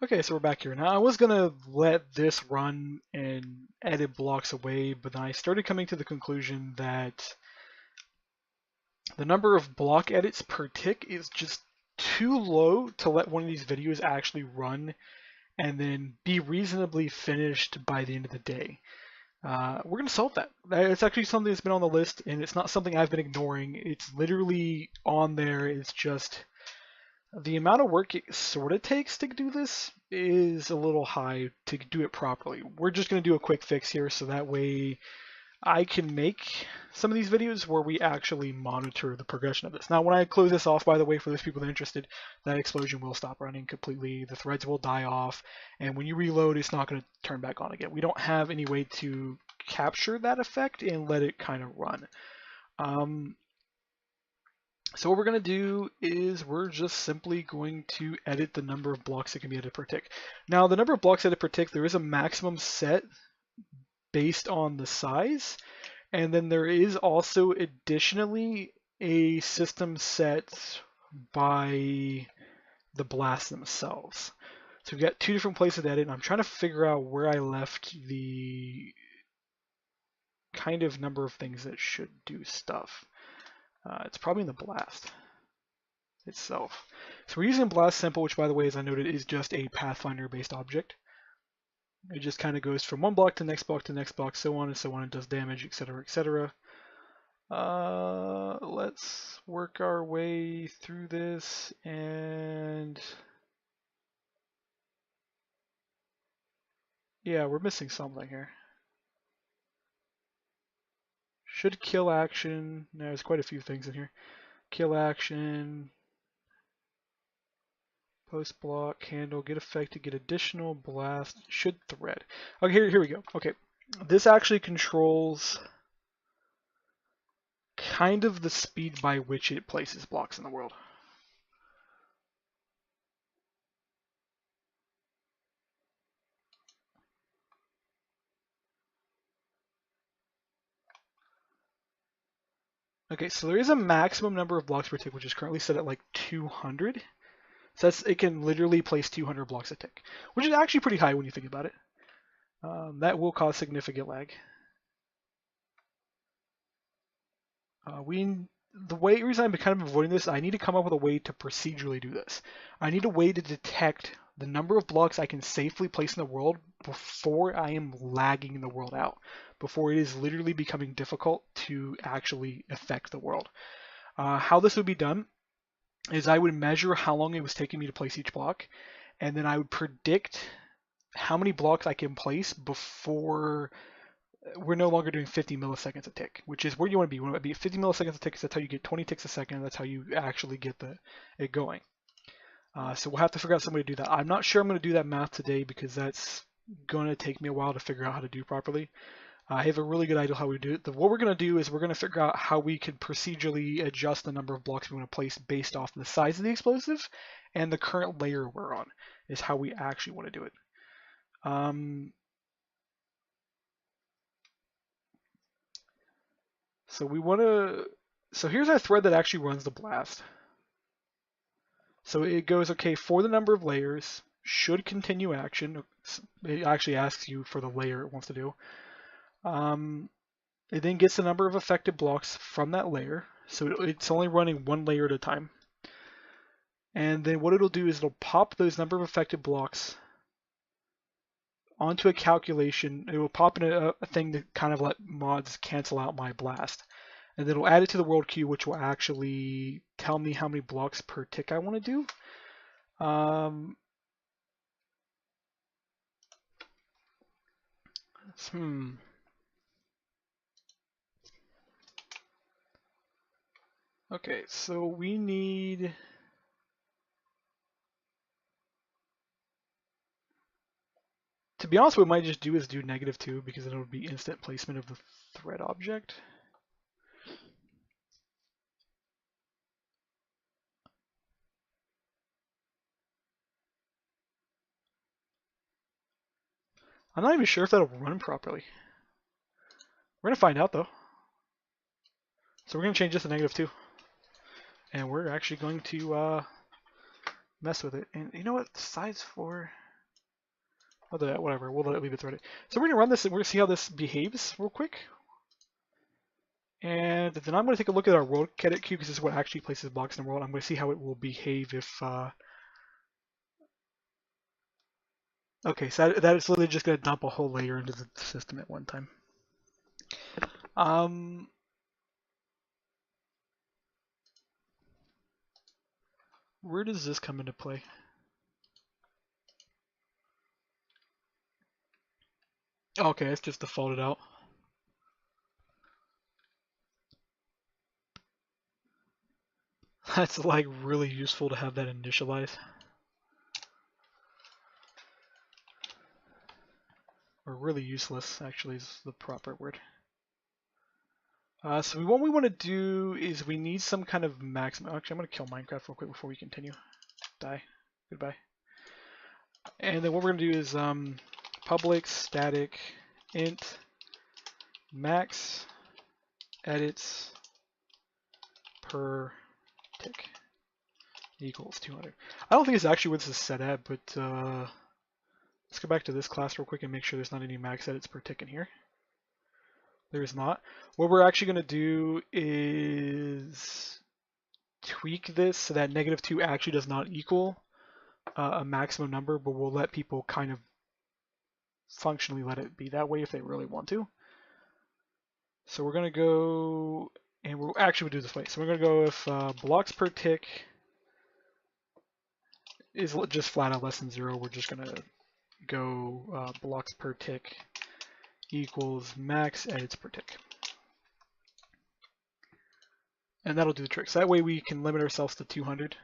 Okay, so we're back here. Now, I was going to let this run and edit blocks away, but then I started coming to the conclusion that the number of block edits per tick is just too low to let one of these videos actually run and then be reasonably finished by the end of the day. We're going to solve that. It's actually something that's been on the list, and it's not something I've been ignoring. It's literally on there. It's just the amount of work it sort of takes to do this is a little high to do it properly. We're just going to do a quick fix here so that way I can make some of these videos where we actually monitor the progression of this. Now, when I close this off, by the way, for those people that are interested, that explosion will stop running completely. The threads will die off, and when you reload, it's not going to turn back on again. We don't have any way to capture that effect and let it kind of run. So what we're going to do is we're just simply going to edit the number of blocks that can be edited per tick. Now, the number of blocks edited per tick, there is a maximum set based on the size. And then there is also additionally a system set by the blasts themselves. So we've got two different places to edit, and I'm trying to figure out where I left the kind of number of things that should do stuff. It's probably in the blast itself. So we're using blast simple, which by the way, as I noted, is just a Pathfinder based object. It just kind of goes from one block to next block to next block, so on and so on. It does damage, etc., etc. Let's work our way through this, and yeah, we're missing something here. Should kill action. No, there's quite a few things in here. Kill action, post block, handle, get affected, get additional, blast, should thread. Okay, here we go. Okay, this actually controls kind of the speed by which it places blocks in the world. Okay, so there is a maximum number of blocks per tick, which is currently set at like 200. So it can literally place 200 blocks a tick, which is actually pretty high when you think about it. That will cause significant lag. The reason I'm kind of avoiding this, I need to come up with a way to procedurally do this. I need a way to detect the number of blocks I can safely place in the world before I am lagging the world out, before it is literally becoming difficult to actually affect the world. How this would be done is I would measure how long it was taking me to place each block, and then I would predict how many blocks I can place before we're no longer doing 50 milliseconds a tick, which is where you want to be. You want to be at 50 milliseconds a tick, because that's how you get 20 ticks a second. That's how you actually get it going. So we'll have to figure out some way to do that. I'm not sure I'm going to do that math today because that's going to take me a while to figure out how to do properly. I have a really good idea how we do it. What we're going to do is we're going to figure out how we can procedurally adjust the number of blocks we want to place based off the size of the explosive and the current layer we're on is how we actually want to do it. So we want to. So here's our thread that actually runs the blast. So it goes, okay, for the number of layers, should continue action. It actually asks you for the layer it wants to do. It then gets the number of affected blocks from that layer. So it's only running one layer at a time. And then what it'll do is it'll pop those number of affected blocks onto a calculation. It will pop in a thing to kind of let mods cancel out my blast. And then it'll add it to the world queue, which will actually tell me how many blocks per tick I want to do. Okay, so we need. To be honest, what we might just do is do -2 because then it would be instant placement of the thread object. I'm not even sure if that'll run properly. We're going to find out though. So we're going to change this to -2. And we're actually going to mess with it. And you know what? Size 4. Whatever, we'll leave it threaded. So we're gonna run this and we're gonna see how this behaves real quick. And then I'm gonna take a look at our world edit queue because this is what actually places blocks in the world. I'm gonna see how it will behave if. Okay, so that is literally just gonna dump a whole layer into the system at one time. Where does this come into play? Okay, it's just defaulted out. That's like really useful to have that initialized. Or really useless, actually, is the proper word. So what we want to do is we need some kind of maximum. Actually, I'm going to kill Minecraft real quick before we continue. Die. Goodbye. And then what we're going to do is public static int max edits per tick equals 200. I don't think it's actually what this is set at, but let's go back to this class real quick and make sure there's not any max edits per tick in here. There is not. What we're actually going to do is tweak this so that -2 actually does not equal a maximum number, but we'll let people kind of functionally let it be that way if they really want to. So we're going to go, and we'll actually do this way. So we're going to go if blocks per tick is just flat out less than 0, we're just going to go blocks per tick equals max edits per tick. And that'll do the trick. So that way we can limit ourselves to 200.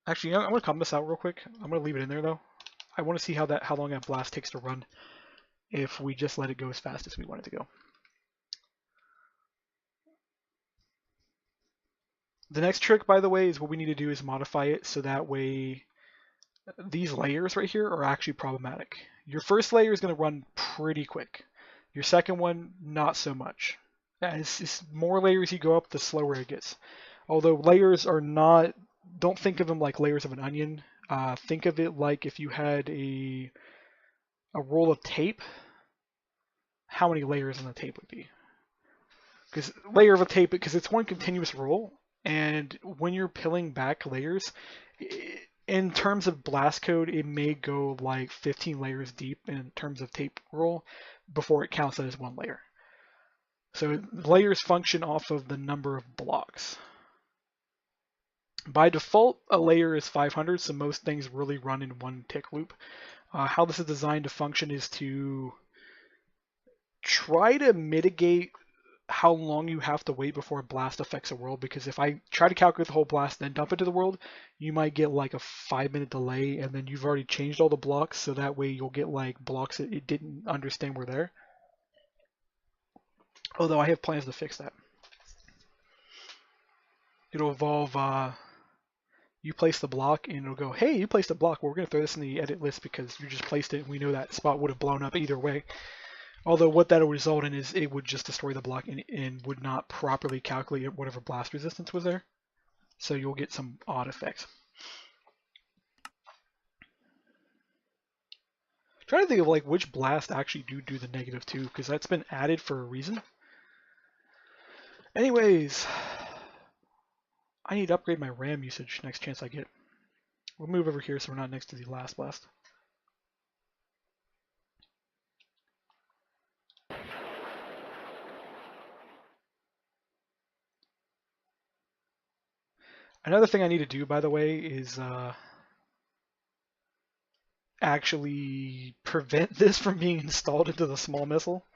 Actually, I'm going to comment this out real quick. I'm going to leave it in there though. I want to see how long that blast takes to run if we just let it go as fast as we want it to go. The next trick, by the way, is what we need to do is modify it so that way these layers right here are actually problematic. Your first layer is going to run pretty quick. Your second one, not so much. As more layers you go up, the slower it gets. Although layers are not, don't think of them like layers of an onion. Think of it like if you had a roll of tape, how many layers on the tape would be? Because layer of a tape, because it's one continuous roll, and when you're peeling back layers, in terms of blast code, it may go like 15 layers deep in terms of tape roll before it counts that as one layer. So layers function off of the number of blocks. By default, a layer is 500, so most things really run in one tick loop. How this is designed to function is to try to mitigate how long you have to wait before a blast affects a world, because if I try to calculate the whole blast then dump it to the world, you might get like a 5-minute delay, and then you've already changed all the blocks, so that way you'll get like blocks that it didn't understand were there. Although I have plans to fix that. It'll involve you place the block and it'll go, hey, you placed a block, well, we're going to throw this in the edit list because you just placed it and we know that spot would have blown up either way. Although what that will result in is it would just destroy the block and would not properly calculate whatever blast resistance was there. So you'll get some odd effects. I'm trying to think of like which blast actually do the -2, because that's been added for a reason. Anyways, I need to upgrade my RAM usage next chance I get. We'll move over here so we're not next to the last blast. Another thing I need to do, by the way, is actually prevent this from being installed into the small missile.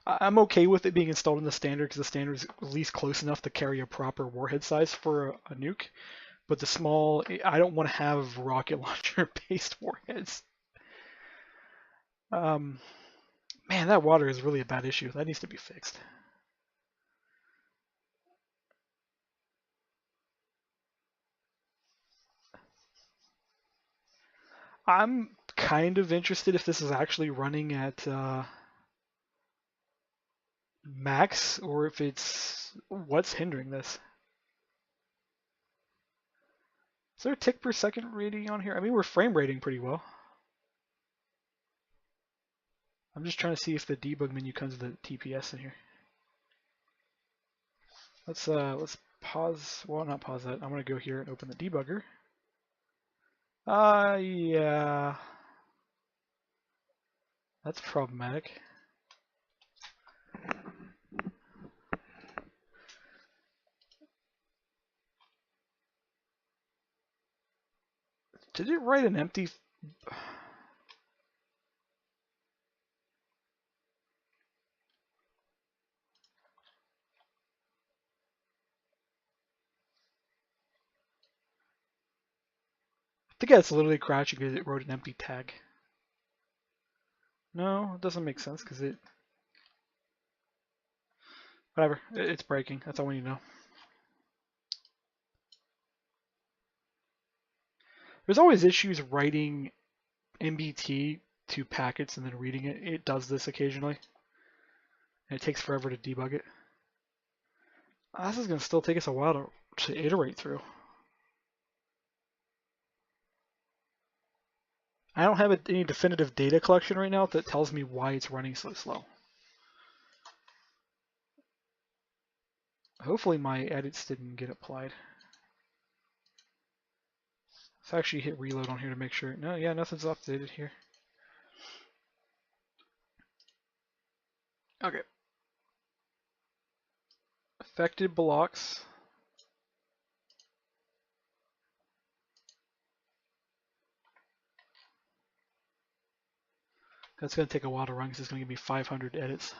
I'm okay with it being installed in the standard because the standard is at least close enough to carry a proper warhead size for a nuke. But the small, I don't want to have rocket launcher-based warheads. Man, that water is really a bad issue. That needs to be fixed. I'm kind of interested if this is actually running at max, or if it's what's hindering this. Is there a tick per second rating on here? I mean, we're frame rating pretty well. I'm just trying to see if the debug menu comes with the TPS in here. Let's pause. Well, not pause that. I'm gonna go here and open the debugger. Yeah, that's problematic. Did it write an empty? I think that's literally crashing because it wrote an empty tag. No, it doesn't make sense because it. Whatever, it's breaking. That's all we need to know. There's always issues writing MBT to packets and then reading it. It does this occasionally, and it takes forever to debug it. This is going to still take us a while to iterate through. I don't have any definitive data collection right now that tells me why it's running so slow. Hopefully my edits didn't get applied. Let's actually hit reload on here to make sure. No, yeah, nothing's updated here. Okay. Affected blocks. That's going to take a while to run because it's going to give me 500 edits.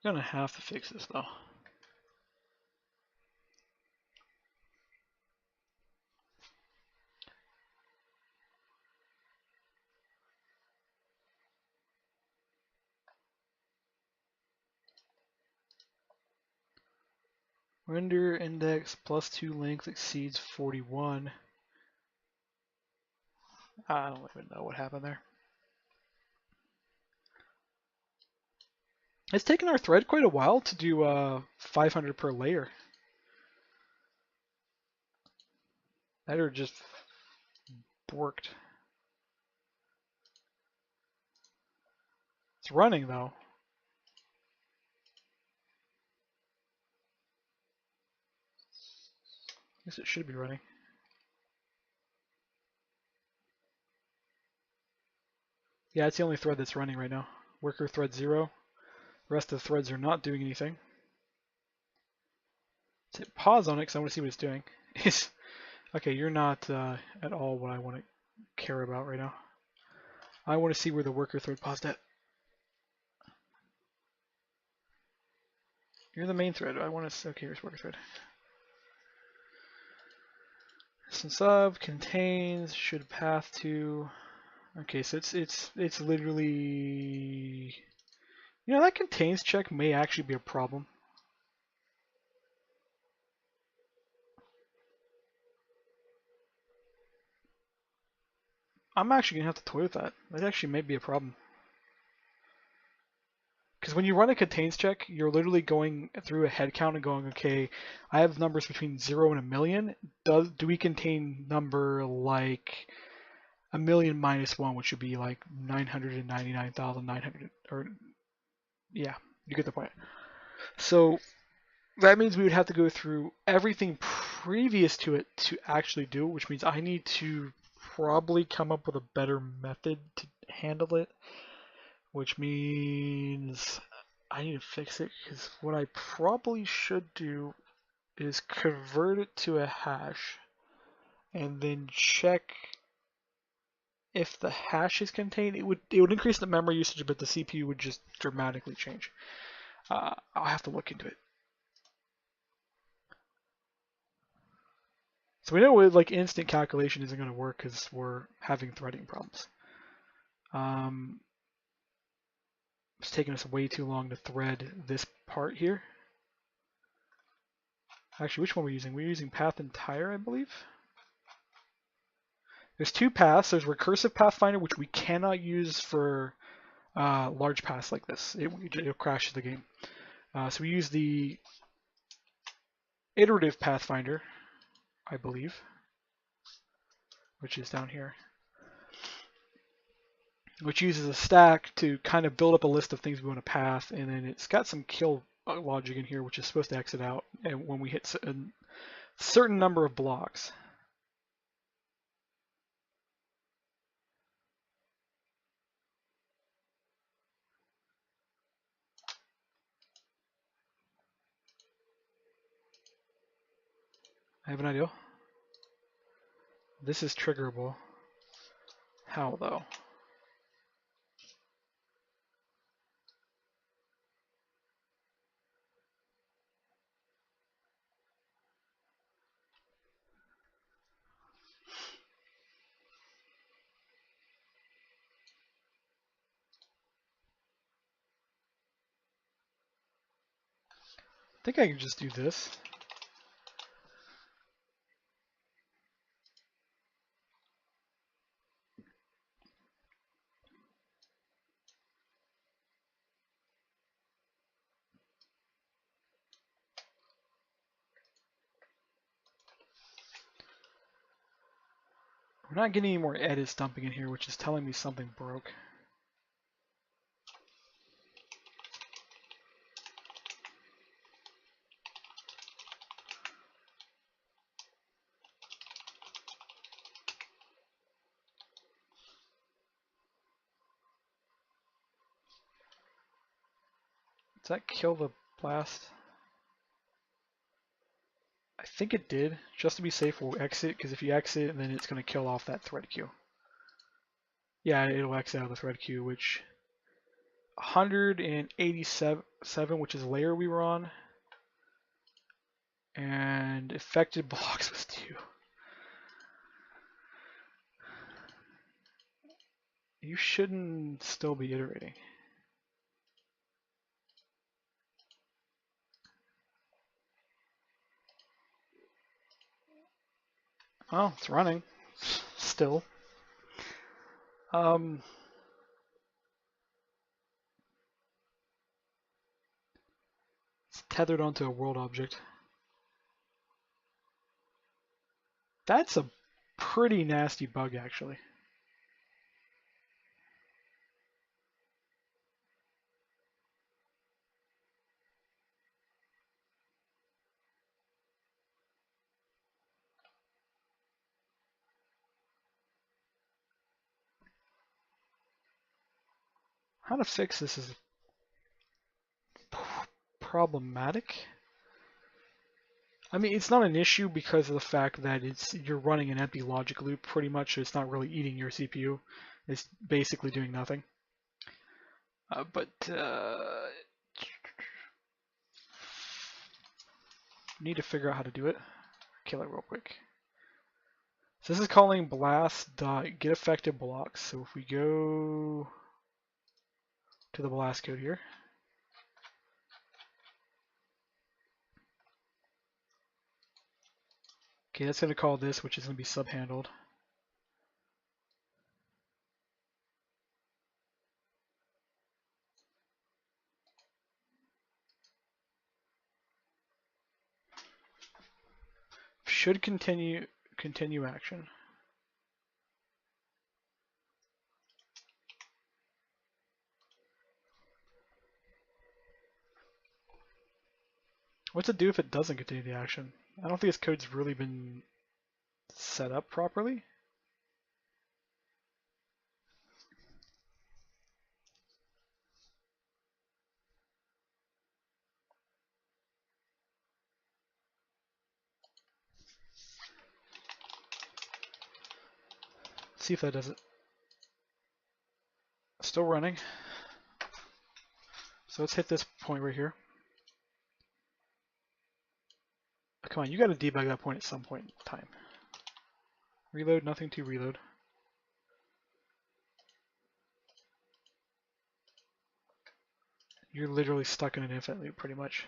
I'm going to have to fix this though. Render index +2 length exceeds 41. I don't even know what happened there. It's taken our thread quite a while to do 500 per layer. That or just worked. It's running though. I guess it should be running. Yeah, it's the only thread that's running right now. Worker thread 0. The rest of the threads are not doing anything. Let's hit pause on it because I want to see what it's doing. Okay, you're not at all what I want to care about right now. I want to see where the worker thread paused at. You're the main thread. I want to. Okay, here's worker thread. Instance of contains should path to. Okay, so it's literally. You know, that contains check may actually be a problem. I'm actually gonna have to toy with that. That actually may be a problem. Because when you run a contains check, you're literally going through a head count and going, okay, I have numbers between 0 and 1,000,000. Do we contain number like 1,000,000 minus 1, which would be like 999,900, or yeah, you get the point. So that means we would have to go through everything previous to it to actually do it, which means I need to probably come up with a better method to handle it, which means I need to fix it, because what I probably should do is convert it to a hash and then check if the hash is contained. It would increase the memory usage, but the CPU would just dramatically change. I'll have to look into it. So we know like instant calculation isn't going to work because we're having threading problems. It's taking us way too long to thread this part here. Actually, which one are we using? We're using path entire, I believe. There's two paths. There's recursive pathfinder, which we cannot use for large paths like this. It'll crash the game. So we use the iterative pathfinder, I believe, which is down here, which uses a stack to kind of build up a list of things we want to path, and then it's got some kill logic in here, which is supposed to exit out and when we hit a certain number of blocks. I have an idea. This is triggerable. How though? I think I can just do this. We're not getting any more edits dumping in here, which is telling me something broke. Does that kill the blast? I think it did. Just to be safe, we'll exit, because if you exit, then it's going to kill off that thread queue. Yeah, it'll exit out of the thread queue, which 187, which is the layer we were on, and affected blocks was 2. You shouldn't still be iterating. Oh, it's running still. It's tethered onto a world object. That's a pretty nasty bug, actually. How to fix this is problematic. I mean, it's not an issue because of the fact that you're running an empty logic loop pretty much, so it's not really eating your CPU. It's basically doing nothing. But need to figure out how to do it. Kill it real quick. So this is calling blast.getAffectedBlocks. So if we go to the blast code here, okay, that's going to call this, which is going to be subhandled. Should continue action. What's it do if it doesn't continue the action? I don't think this code's really been set up properly. Let's see if that does it. Still running. So let's hit this point right here. Come on, you got to debug that point at some point in time. Reload, nothing to reload. You're literally stuck in an infinite loop pretty much.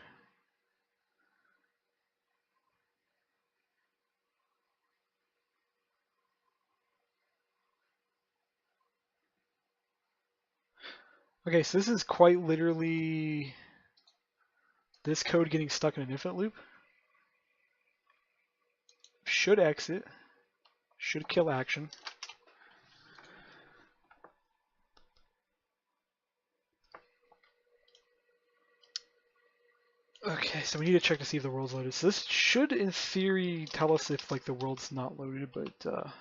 Okay, so this is quite literally this code getting stuck in an infinite loop. Should exit. Should kill action. Okay, so we need to check to see if the world's loaded. So this should, in theory, tell us if like the world's not loaded, but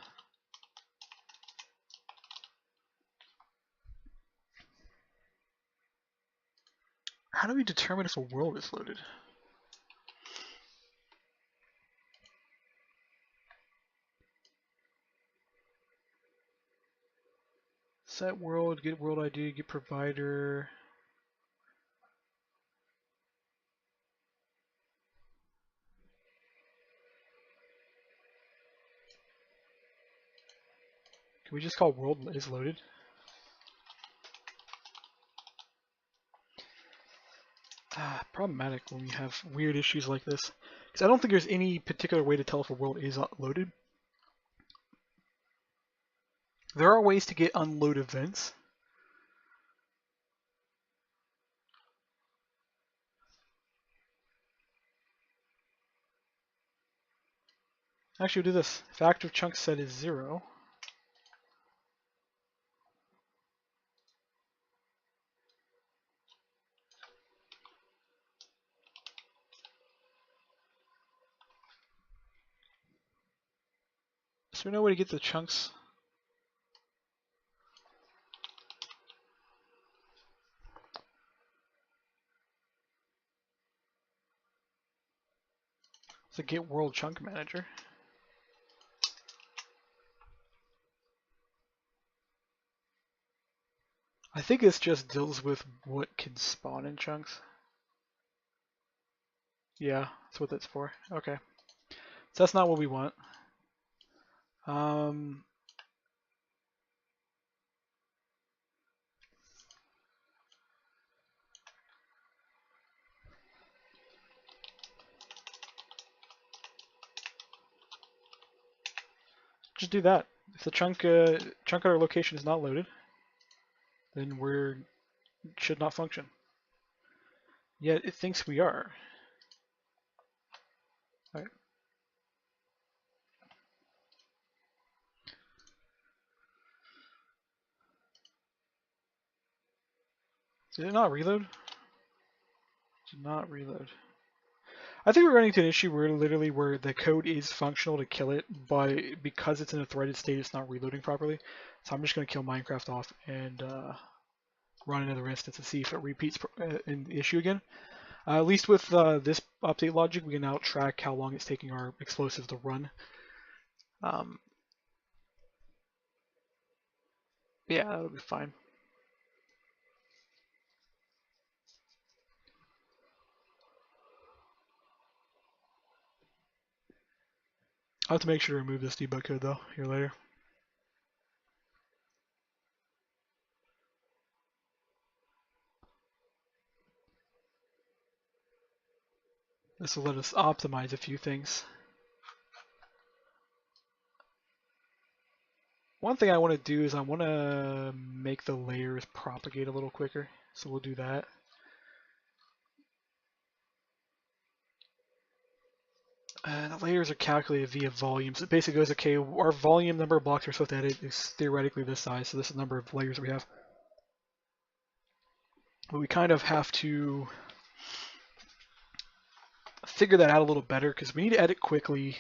how do we determine if a world is loaded? Set world, get world ID, get provider. Can we just call world is loaded? Problematic when we have weird issues like this. Because I don't think there's any particular way to tell if a world is loaded. There are ways to get unload events. Actually, we'll do this. If active chunk set is 0, so we know where to get the chunks. So get world chunk manager. I think this just deals with what can spawn in chunks. Yeah, that's what that's for. Okay. So that's not what we want. Just do that. If the chunk our location is not loaded, then we're should not function. Yet it thinks we are. All right. Did it not reload? Did not reload. I think we're running into an issue where the code is functional to kill it, but because it's in a threaded state, it's not reloading properly. So I'm just going to kill Minecraft off and run another instance and see if it repeats in the issue again. At least with this update logic, we can now track how long it's taking our explosives to run. Yeah, that'll be fine. I'll have to make sure to remove this debug code though here later. This will let us optimize a few things. One thing I want to do is I want to make the layers propagate a little quicker, so we'll do that. And the layers are calculated via volume. So it basically goes, okay, our volume number of blocks we're supposed to edit is theoretically this size, so this is the number of layers we have. But we kind of have to figure that out a little better because we need to edit quickly.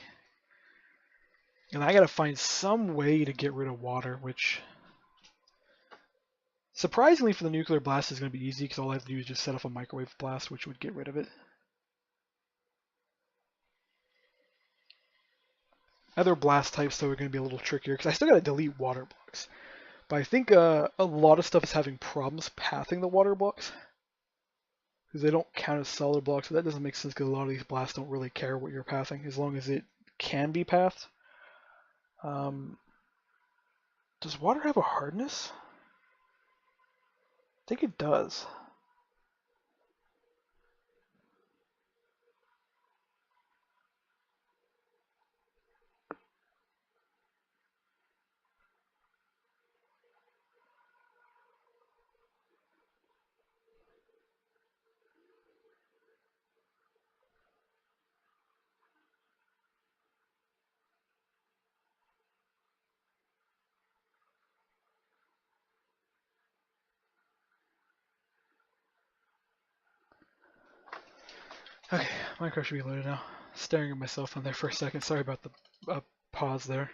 And I gotta find some way to get rid of water, which surprisingly for the nuclear blast is going to be easy because all I have to do is just set off a microwave blast, which would get rid of it. Other blast types, though, are going to be a little trickier because I still got to delete water blocks. But I think a lot of stuff is having problems pathing the water blocks because they don't count as solid blocks. So that doesn't make sense because a lot of these blasts don't really care what you're pathing as long as it can be pathed. Does water have a hardness? I think it does. Minecraft should be loaded now. Staring at myself on there for a second. Sorry about the pause there.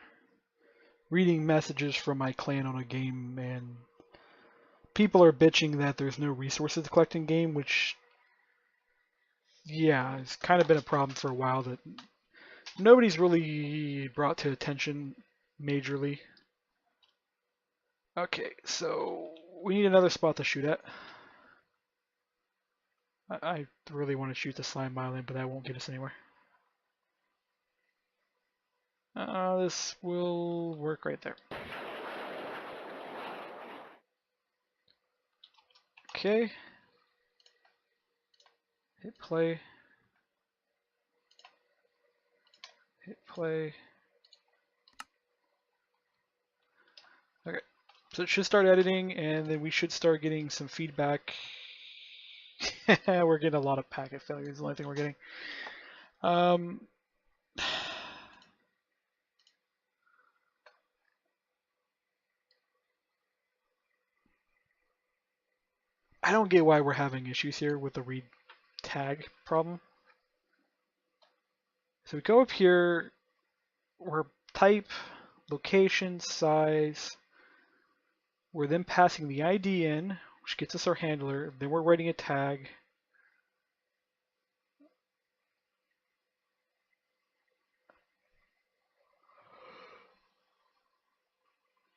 Reading messages from my clan on a game, and people are bitching that there's no resources to collect in game, which, yeah, it's kind of been a problem for a while that nobody's really brought to attention majorly. Okay, so we need another spot to shoot at. I really want to shoot the slime island, but that won't get us anywhere. This will work right there. Okay. Hit play. Hit play. Okay. So it should start editing, and then we should start getting some feedback. We're getting a lot of packet failures, the only thing we're getting. I don't get why we're having issues here with the read tag problem. So we go up here, we're type, location, size. We're then passing the ID in, which gets us our handler. Then we're writing a tag.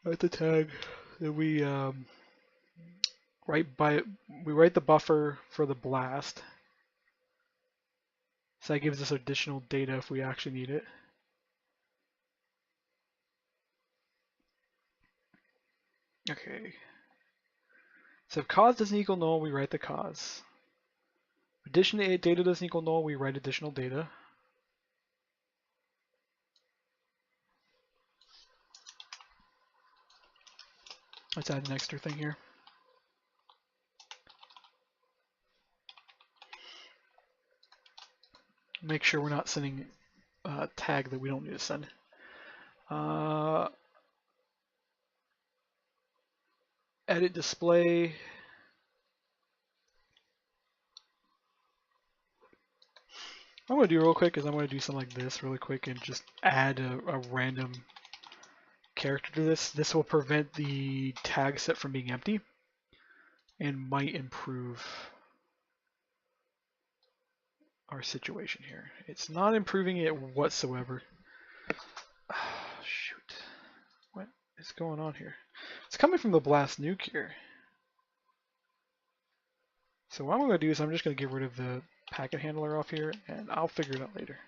Write the tag. Then we write the buffer for the blast. So that gives us additional data if we actually need it. Okay. So if cause doesn't equal null, we write the cause. Additional data doesn't equal null, we write additional data. Let's add an extra thing here. Make sure we're not sending a tag that we don't need to send. Edit display. I'm going to do real quick is I'm going to do something like this really quick and just add a random character to this. This will prevent the tag set from being empty and might improve our situation here. It's not improving it whatsoever. Oh, shoot. What is going on here? It's coming from the blast nuke here. So what I'm going to do is I'm just going to get rid of the packet handler off here, and I'll figure it out later.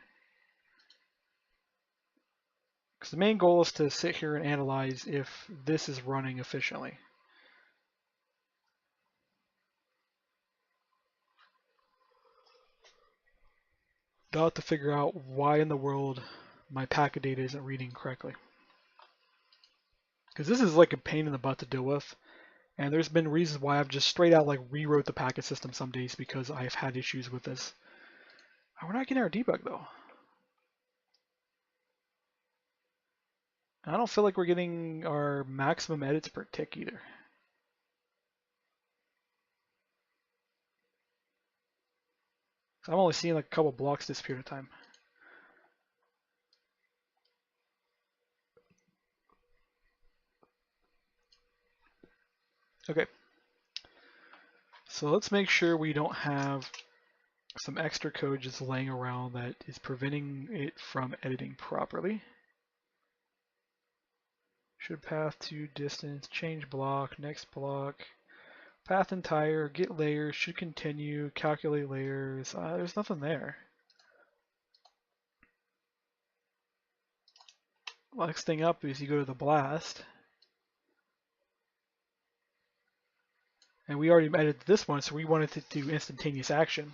Because the main goal is to sit here and analyze if this is running efficiently. Not to figure out why in the world my packet data isn't reading correctly. Because this is like a pain in the butt to deal with. And there's been reasons why I've just straight out like rewrote the packet system some days because I've had issues with this. Oh, we're not getting our debug though. I don't feel like we're getting our maximum edits per tick either. So I'm only seeing like a couple blocks disappear at a time. Okay. So let's make sure we don't have some extra code just laying around that is preventing it from editing properly. Should path to distance, change block, next block, path entire, get layers, should continue, calculate layers. There's nothing there. Next thing up is you go to the blast. And we already edited this one, so we wanted to do instantaneous action.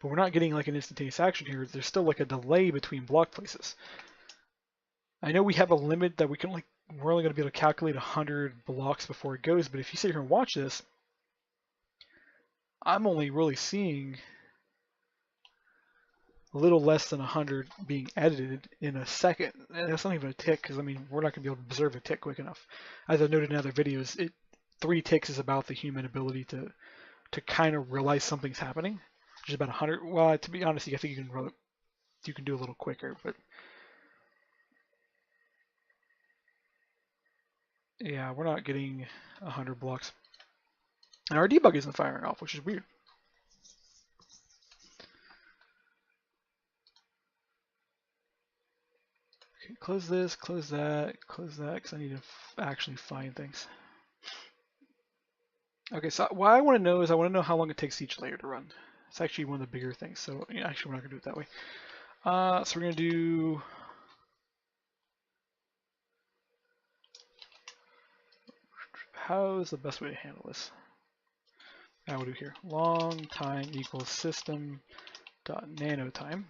But we're not getting like an instantaneous action here. There's still like a delay between block places. I know we have a limit that we're only going to be able to calculate 100 blocks before it goes, but if you sit here and watch this, I'm only really seeing a little less than 100 being edited in a second. And that's not even a tick, because I mean, we're not going to be able to observe a tick quick enough. As I noted in other videos, 3 ticks is about the human ability to kind of realize something's happening. which is about 100. Well, to be honest, I think you can do a little quicker, but yeah, we're not getting 100 blocks. And our debug isn't firing off, which is weird. Okay, close this, close that, because I need to actually find things. Okay, so what I want to know is I want to know how long it takes each layer to run. It's actually one of the bigger things, so yeah, actually we're not going to do it that way. So we're going to do... How is the best way to handle this? I will do here. Long time equals system dot nanotime.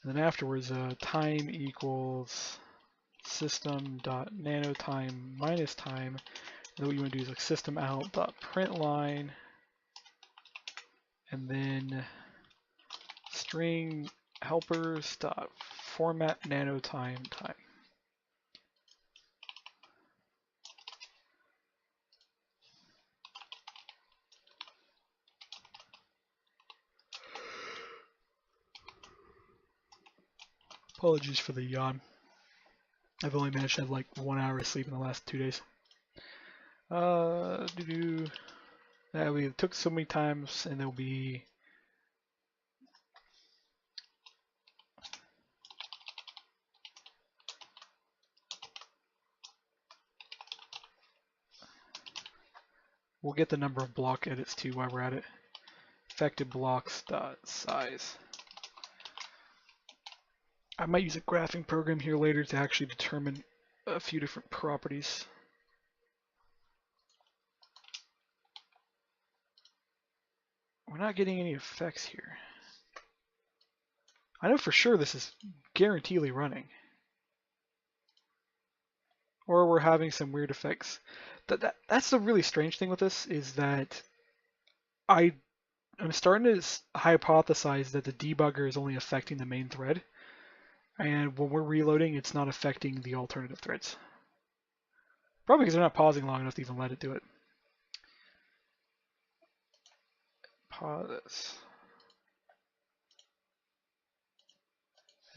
And then afterwards, time equals system dot nanotime minus time. And then what you want to do is like system out dot print line, and then string helpers dot format nanotime time. Apologies for the yawn. I've only managed to have like 1 hour of sleep in the last 2 days. Yeah, we took so many times, and there'll be... We'll get the number of block edits too while we're at it. Affected blocks dot size. I might use a graphing program here later to actually determine a few different properties. We're not getting any effects here. I know for sure this is guaranteedly running. Or we're having some weird effects. That's the really strange thing with this, is that I'm starting to hypothesize that the debugger is only affecting the main thread. And when we're reloading, it's not affecting the alternative threads. Probably because they're not pausing long enough to even let it do it. Pause.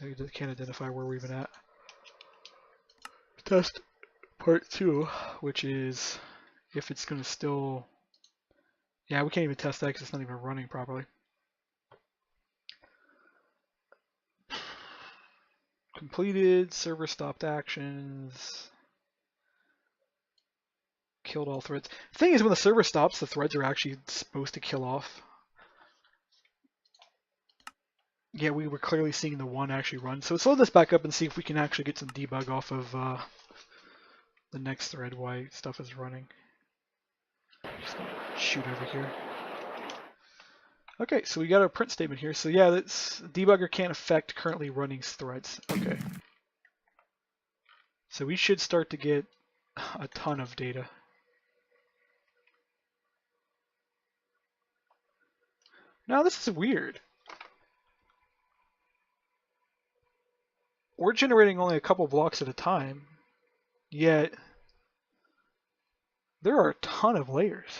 I can't identify where we're even at. Test part 2, which is if it's going to still... Yeah, we can't even test that because it's not even running properly. Completed, server stopped actions, killed all threads. The thing is, when the server stops, the threads are actually supposed to kill off. Yeah, we were clearly seeing the one actually run. So let's load this back up and see if we can actually get some debug off of the next thread while stuff is running. Just gonna shoot over here. Okay, so we got our print statement here. So yeah, this debugger can't affect currently running threads. Okay. So we should start to get a ton of data. Now this is weird. We're generating only a couple blocks at a time, yet there are a ton of layers.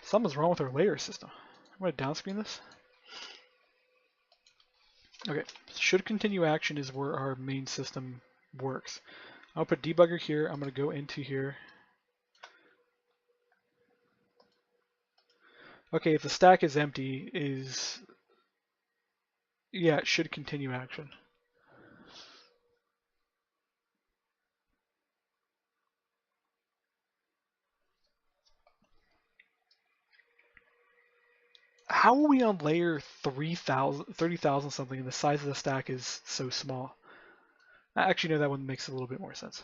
Something's wrong with our layer system. I'm going to downscreen this. Okay, should continue action is where our main system works. I'll put debugger here. I'm going to go into here. Okay, if the stack is empty, yeah, it should continue action. How are we on layer 30,000 something and the size of the stack is so small? I actually know that one makes a little bit more sense.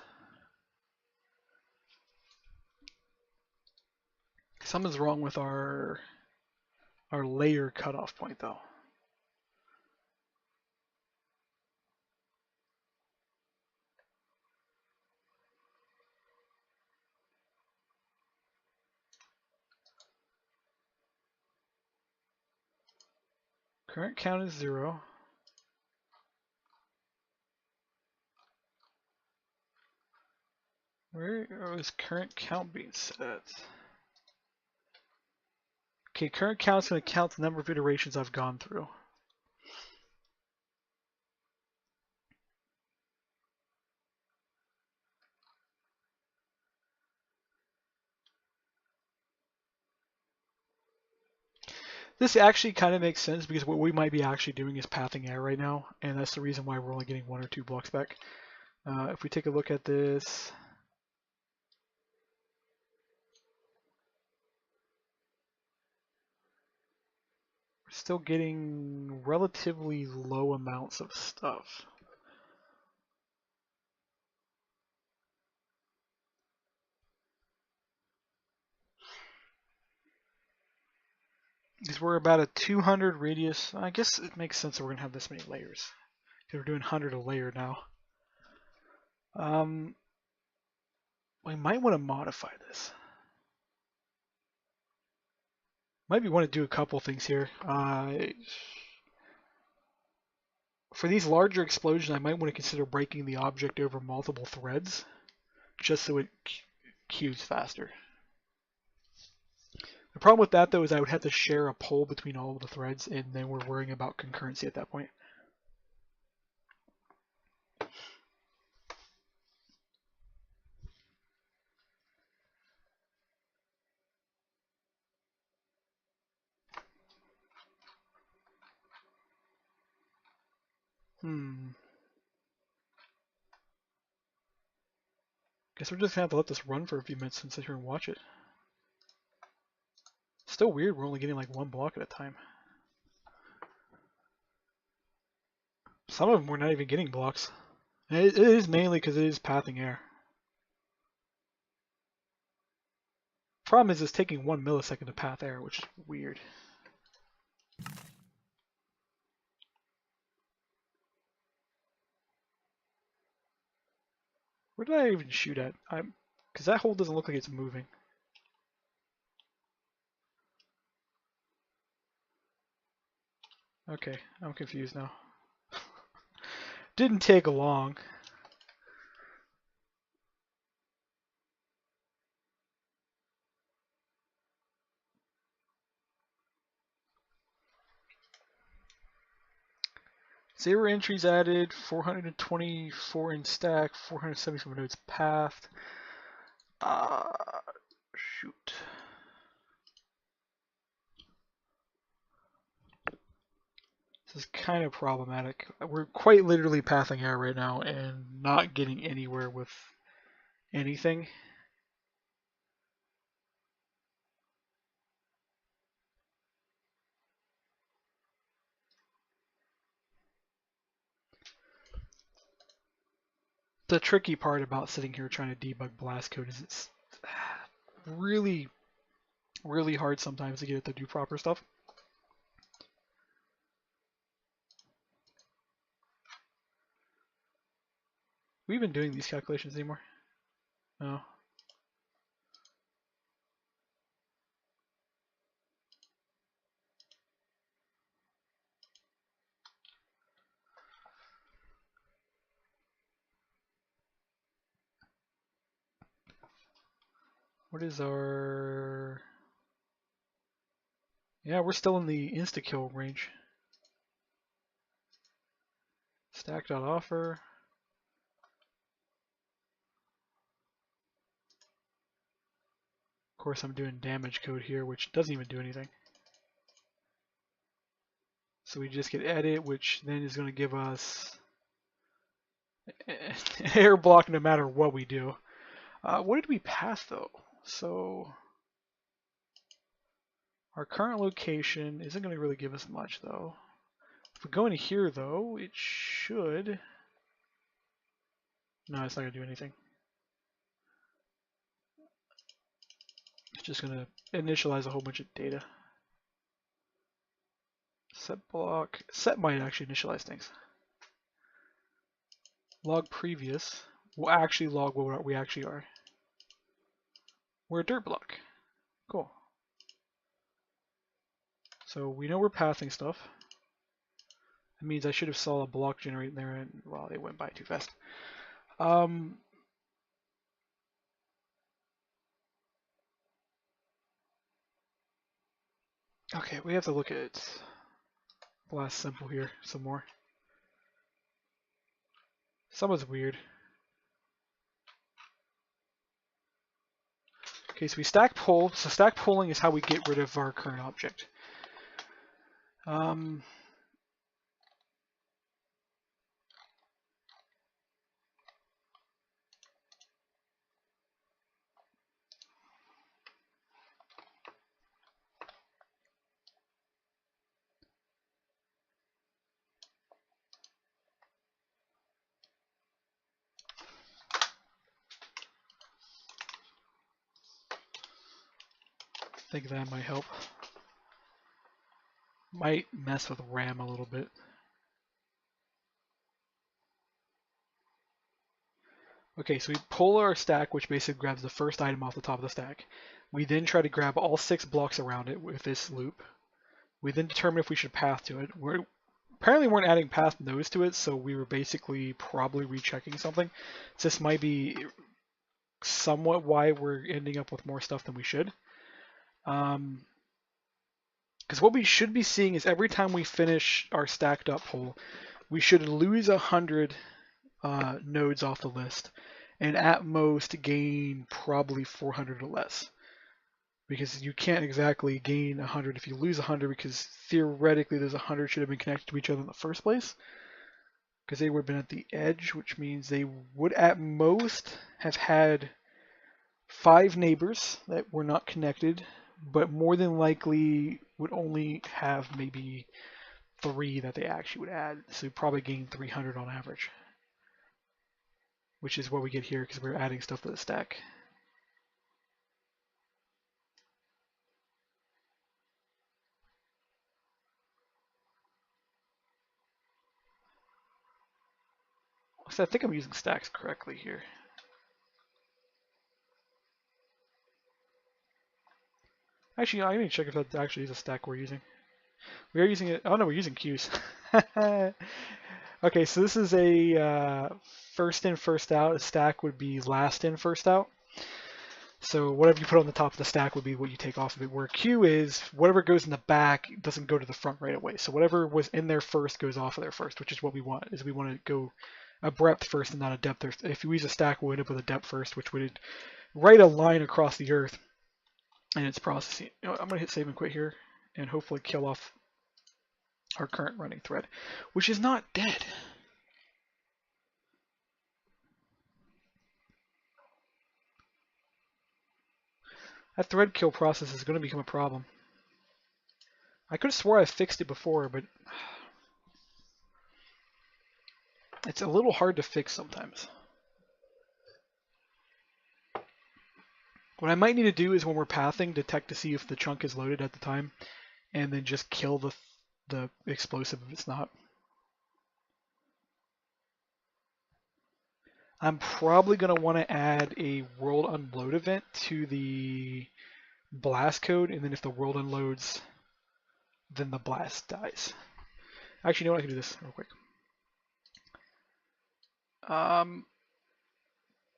Something's wrong with our layer cutoff point though. Current count is 0. Where is current count being set? Okay, current count is going to count the number of iterations I've gone through. This actually kind of makes sense because what we might be actually doing is pathing air right now, and that's the reason why we're only getting 1 or 2 blocks back. If we take a look at this, we're still getting relatively low amounts of stuff. Because we're about a 200 radius. I guess it makes sense that we're going to have this many layers. Because we're doing 100 a layer now. We might want to modify this. Might be want to do a couple things here. For these larger explosions, I might want to consider breaking the object over multiple threads, just so it queues faster. The problem with that, though, is I would have to share a pole between all of the threads, and then we're worrying about concurrency at that point. Guess we're just gonna have to let this run for a few minutes and sit here and watch it. Still weird, we're only getting like 1 block at a time. Some of them we're not even getting blocks. It is mainly because it is pathing air. Problem is it's taking 1 millisecond to path air, which is weird. Where did I even shoot at? Because that hole doesn't look like it's moving. Okay, I'm confused now. Didn't take long. Zero entries added, 424 in stack, 474 nodes pathed. Shoot. This is kind of problematic. We're quite literally pathing air right now and not getting anywhere with anything. The tricky part about sitting here trying to debug blast code is it's really, really hard sometimes to get it to do proper stuff. We've been doing these calculations anymore? No. What is our... Yeah, we're still in the insta-kill range. Stack.offer. Of course, I'm doing damage code here, which doesn't even do anything. So we just get edit, which then is going to give us air block no matter what we do. What did we pass though? So our current location isn't going to really give us much though. If we go into here though, it should... No, it's not going to do anything. It's just going to initialize a whole bunch of data. Set block. Set might actually initialize things. Log previous. We'll actually log what we actually are. We're a dirt block. Cool. So we know we're pathing stuff. That means I should have saw a block generate in there, and well, they went by too fast. Okay, we have to look at blast simple here some more. Someone's weird. Okay, so we stack pull. So stack pulling is how we get rid of our current object. I think that might help. Might mess with RAM a little bit. Okay, so we pull our stack, which basically grabs the first item off the top of the stack. We then try to grab all 6 blocks around it with this loop. We then determine if we should path to it. Apparently weren't adding path nodes to it, so we were basically probably rechecking something. So this might be somewhat why we're ending up with more stuff than we should. Because what we should be seeing is every time we finish our stacked up pull, we should lose 100 nodes off the list, and at most gain probably 400 or less. Because you can't exactly gain 100 if you lose 100, because theoretically those 100 should have been connected to each other in the first place. Because they would have been at the edge, which means they would at most have had 5 neighbors that were not connected, but more than likely would only have maybe 3 that they actually would add. So you'd probably gain 300 on average, which is what we get here because we're adding stuff to the stack. So I think I'm using stacks correctly here. Actually, I need to check if that actually is a stack we're using. We are using it. Oh no, we're using queues. Okay, so this is a first in, first out. A stack would be last in, first out. So whatever you put on the top of the stack would be what you take off of it. Where queue is whatever goes in the back doesn't go to the front right away. So whatever was in there first goes off of there first, which is what we want. Is we want to go a breadth first and not a depth first. If you use a stack, we'll end up with a depth first, which would write a line across the earth, and it's processing. You know, I'm gonna hit save and quit here, and hopefully kill off our current running thread, which is not dead. That thread kill process is going to become a problem. I could have swore I fixed it before, but it's a little hard to fix sometimes. What I might need to do is when we're pathing, detect to see if the chunk is loaded at the time, and then just kill the explosive if it's not. I'm probably going to want to add a world unload event to the blast code, and then if the world unloads, then the blast dies. Actually, you know what? I can do this real quick.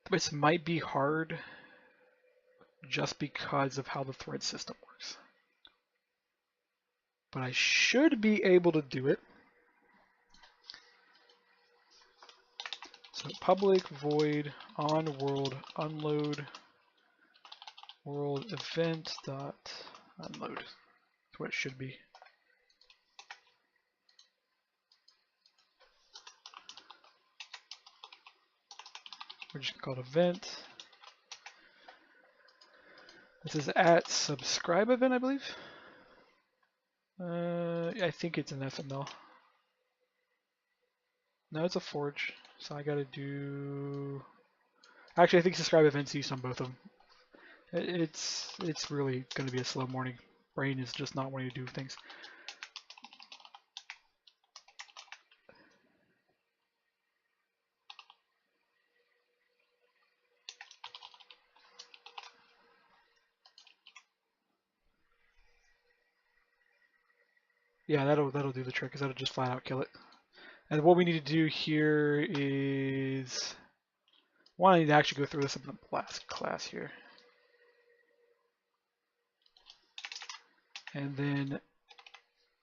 This might be hard just because of how the thread system works. But I should be able to do it. So public void on world unload world event dot unload. That's what it should be. We're just gonna call it event. This is at subscribe event, I believe. I think it's an FML. No, it's a forge. So I gotta do. Actually, I think subscribe events used on both of them. It's really gonna be a slow morning. Brain is just not wanting to do things. Yeah, that'll do the trick, because that'll just flat out kill it. And what we need to do here is, well, I need to actually go through this in the blast class here. And then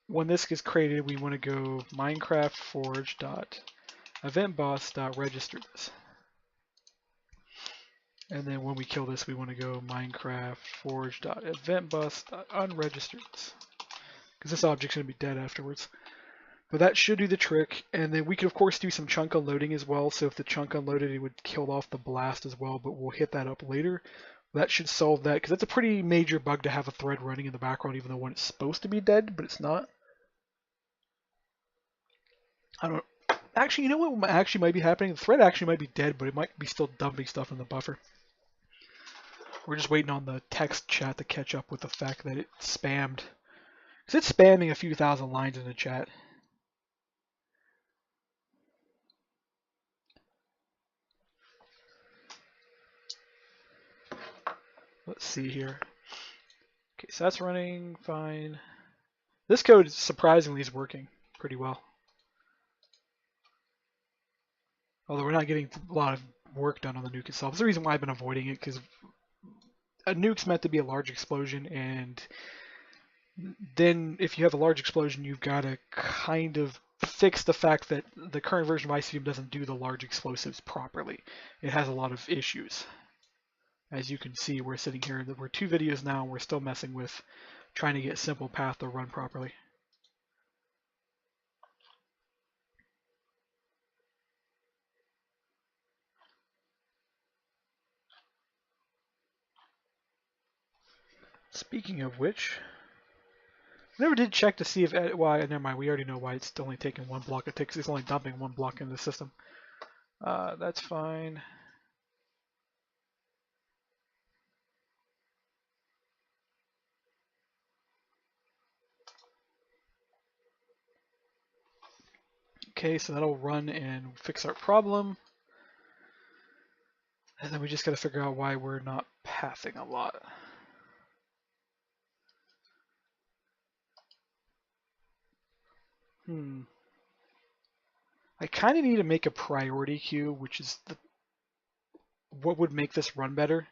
when this gets created, we want to go Minecraft Forge dot event boss dot register this. And then when we kill this, we want to go Minecraft Forge dot event boss dot unregister this, because this object's going to be dead afterwards. But that should do the trick. And then we could of course do some chunk unloading as well. So if the chunk unloaded, it would kill off the blast as well, but we'll hit that up later. That should solve that, because that's a pretty major bug to have a thread running in the background even though when it's supposed to be dead, but it's not. I don't actually, you know what actually might be happening? The thread actually might be dead, but it might be still dumping stuff in the buffer. We're just waiting on the text chat to catch up with the fact that it spammed. Because it's spamming a few thousand lines in the chat. Let's see here. Okay, so that's running fine. This code surprisingly is working pretty well. Although we're not getting a lot of work done on the nuke itself. That's the reason why I've been avoiding it, because a nuke's meant to be a large explosion, and then if you have a large explosion, you've got to kind of fix the fact that the current version of ICM doesn't do the large explosives properly. It has a lot of issues. As you can see, we're sitting here, we're 2 videos now, and we're still messing with trying to get a simple path to run properly. Speaking of which, I never did check to see if, well, never mind, we already know why it's only taking 1 block. It's only dumping 1 block into the system. That's fine. Okay, so that'll run and fix our problem. And then we just got to figure out why we're not pathing a lot. I kind of need to make a priority queue, which is what would make this run better.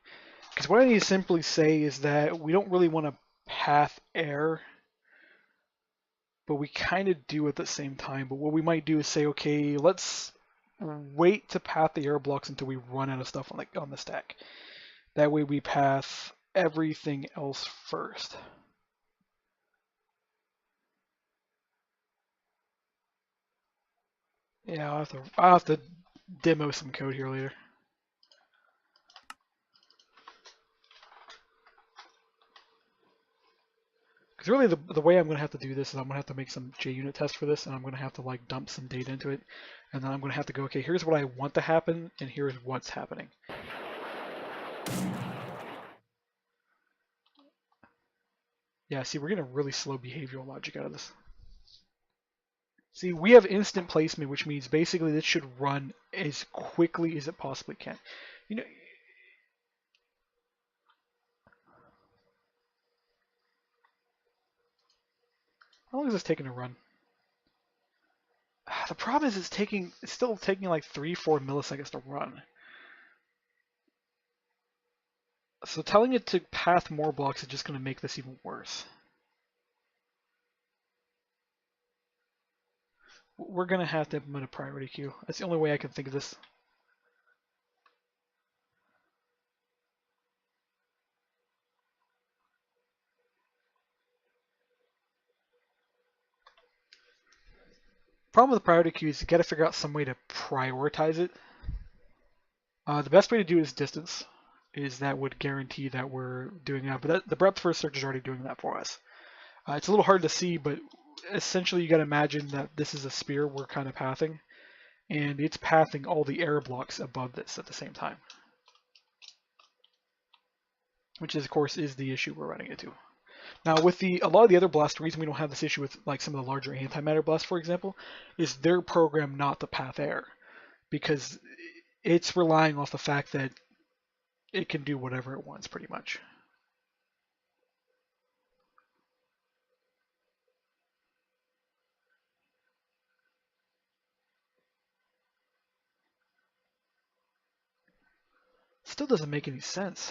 Because what I need to simply say is that we don't really want to path air, but we kind of do at the same time. But what we might do is say, okay, let's wait to path the air blocks until we run out of stuff on the stack. That way we path everything else first. Yeah, I'll have to demo some code here later. Because really the way I'm going to have to do this is I'm going to have to make some JUnit tests for this, and I'm going to have to like dump some data into it, and then I'm going to have to go, okay, here's what I want to happen, and here's what's happening. Yeah, see, we're getting a really slow behavioral logic out of this. See, we have instant placement, which means basically this should run as quickly as it possibly can. You know, how long is this taking to run? The problem is it's still taking like 3-4 milliseconds to run. So telling it to path more blocks is just going to make this even worse. We're going to have to implement a priority queue. That's the only way I can think of this. Problem with the priority queue is you got to figure out some way to prioritize it. The best way to do it is distance, is that would guarantee that we're doing that. But the breadth first search is already doing that for us. It's a little hard to see, but essentially you got to imagine that this is a sphere we're kind of pathing, and it's pathing all the air blocks above this at the same time, which is, of course is the issue we're running into. Now with a lot of the other blasts, the reason we don't have this issue with like some of the larger antimatter blasts, for example, is they're programmed not to path air, because it's relying off the fact that it can do whatever it wants pretty much. Still doesn't make any sense.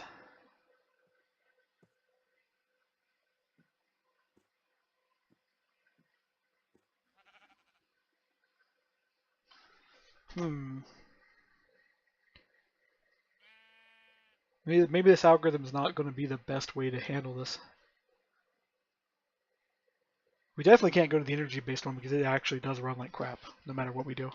Maybe this algorithm is not going to be the best way to handle this. We definitely can't go to the energy-based one because it actually does run like crap, no matter what we do.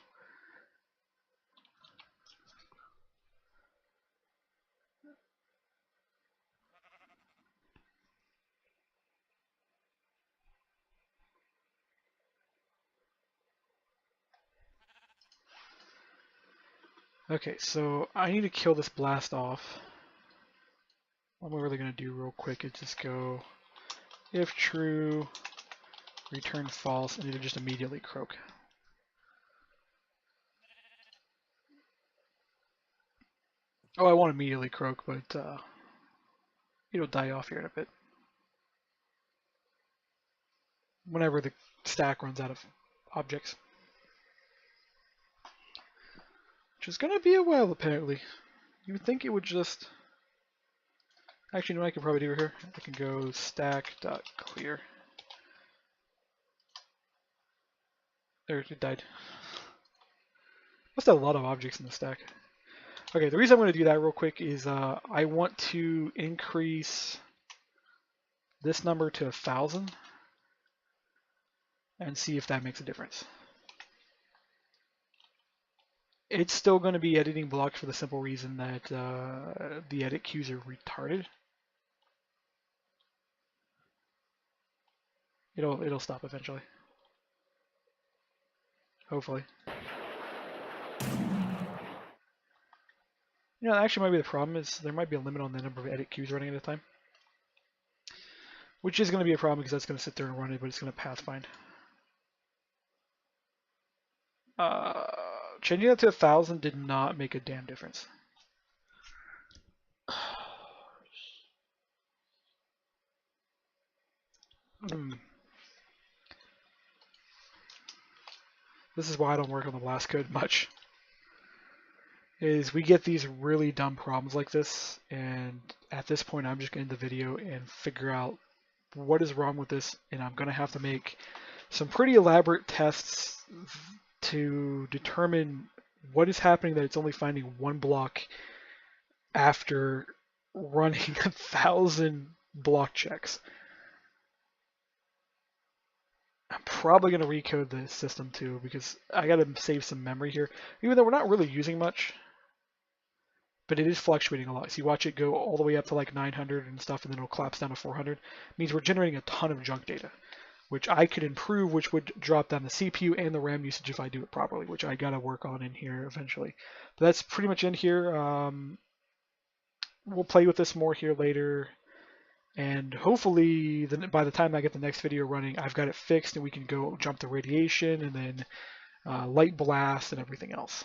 Okay, so I need to kill this blast off. What we're really going to do real quick is just go if true, return false, and it'll just immediately croak. Oh, I won't immediately croak, but it'll die off here in a bit. Whenever the stack runs out of objects. Which is going to be a while, apparently. You would think it would just... Actually, you know what I can probably do here? I can go stack.clear. There, it died. Must have a lot of objects in the stack. Okay, the reason I'm going to do that real quick is I want to increase this number to 1,000 and see if that makes a difference. It's still going to be editing blocks for the simple reason that the edit queues are retarded. It'll stop eventually. Hopefully. You know, actually might be the problem is there might be a limit on the number of edit queues running at a time. Which is going to be a problem because that's going to sit there and run it, but it's going to pathfind. Changing that to 1,000 did not make a damn difference. This is why I don't work on the blast code much. Is we get these really dumb problems like this, and at this point I'm just going to end the video and figure out what is wrong with this, and I'm going to have to make some pretty elaborate tests to determine what is happening that it's only finding one block after running 1,000 block checks. I'm probably going to recode the system too because I got to save some memory here, even though we're not really using much. But it is fluctuating a lot. So you watch it go all the way up to like 900 and stuff, and then it'll collapse down to 400. It means we're generating a ton of junk data, which I could improve, which would drop down the CPU and the RAM usage if I do it properly, which I gotta work on in here eventually. But that's pretty much in here. We'll play with this more here later, and hopefully by the time I get the next video running, I've got it fixed and we can go jump the radiation and then light blast and everything else.